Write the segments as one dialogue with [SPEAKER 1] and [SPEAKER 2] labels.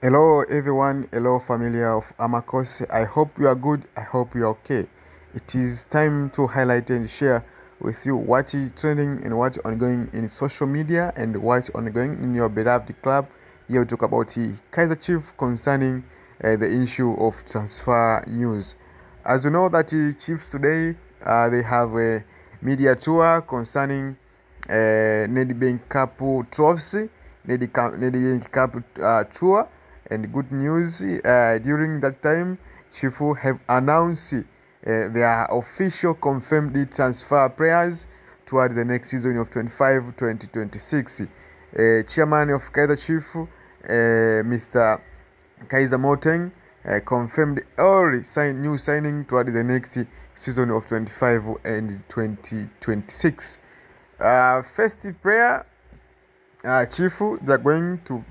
[SPEAKER 1] Hello everyone, hello familiar of Amakos. I hope you are good, I hope you are okay. It is time to highlight and share with you what is trending and what's ongoing in social media and what's ongoing in your beloved club. Here we talk about the Kaizer Chiefs concerning the issue of transfer news. As you know that the Chiefs today, they have a media tour concerning Nedbank Cup trophy, Nedbank Cup tour. And good news, during that time, Chifu have announced their official confirmed transfer prayers toward the next season of 2025-2026. Chairman of Kaizer Chiefs, Mr. Kaizer Moteng, confirmed all new signing toward the next season of 25 and 2026. First prayer, Chifu, they're going to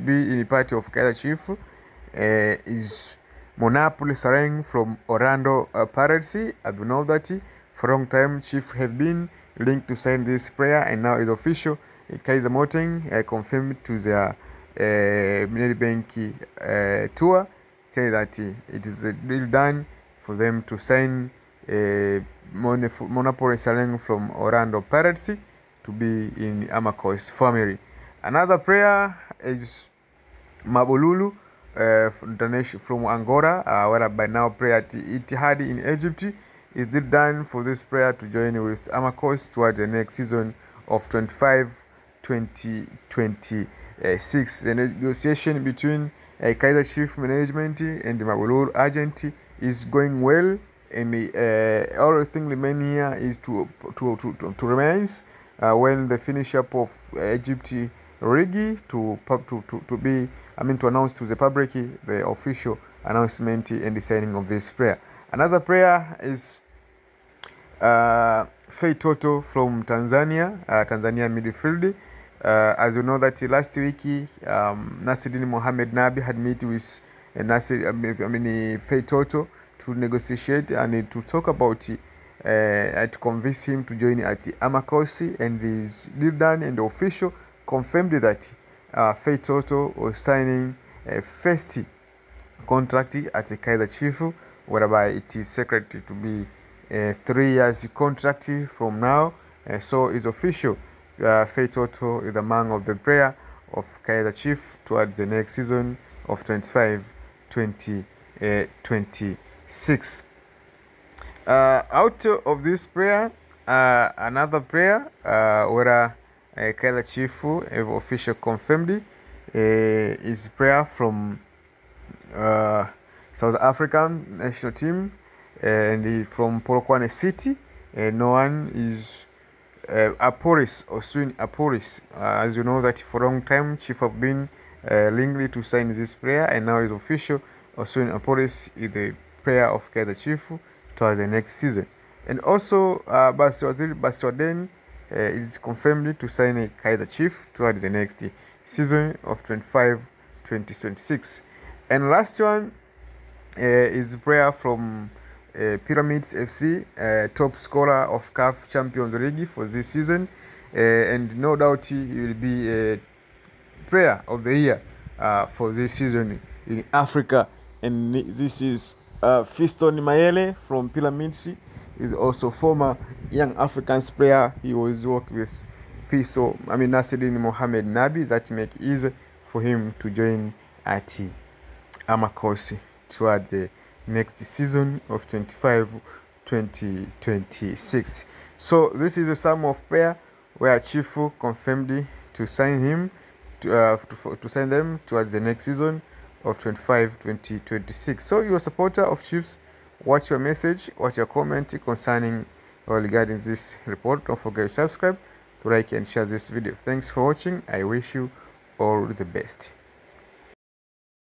[SPEAKER 1] be in the party of Kaizer Chifu is Monapoli Sareng from Orlando Pirates. I do know that for a long time Chief have been linked to sign this player, and now it's official. Kaizer Moteng confirmed to their Nedbank tour, say that it is a deal done for them to sign Monapoli Sareng from Orlando Pirates to be in Amakos family. Another player is Mabululu from Angola, whereby now player at Ittihad in Egypt. Is it done for this player to join with Amakos towards the next season of 2026. The negotiation between Kaizer Chiefs management and the Mabululu agent is going well, and everything remaining here is to remains when the finish up of Egypt Rigi to announce to the public the official announcement and the signing of this player. Another player is Fei Toto from Tanzania, Tanzania midfield. As you know that last week Nasreddine Mohamed Nabi had met with Fei Toto to negotiate and to talk about to convince him to join at Amakosi, and is deal done and official confirmed that Fei Toto was signing a first contract at the Kaizer Chiefs, whereby it is secret to be a 3 years contract from now. So it's official. Fei Toto is the man of the prayer of Kaizer Chiefs towards the next season of 25-26. Out of this prayer, another prayer where Kaizer Chiefs have official confirmed is prayer from South African national team, and from Polokwane City. No one is Aporis or Swin Aporis. As you know that for a long time Chief have been linked to sign this player, and now is official. Oswin Aporis is the player of Kaizer Chiefs towards the next season. And also Baswaden is confirmed to sign a Kaizer Chiefs towards the next season of 25-2026. And last one is the player from Pyramids FC, top scorer of CAF Champions League for this season, and no doubt he will be a player of the year for this season in Africa. And this is Fiston Mayele from Pyramids. Is also former Young Africans player. He was working with Nasreddine Mohamed Nabi, that make it easy for him to join at Amakosi toward the next season of 25-2026. So this is a sum of player where Chifu confirmed to sign him to sign them towards the next season of 25-2026. So you're a supporter of Chiefs, what's your message, what's your comment concerning or regarding this report? Don't forget to subscribe, to like and share this video. Thanks for watching. I wish you all the best.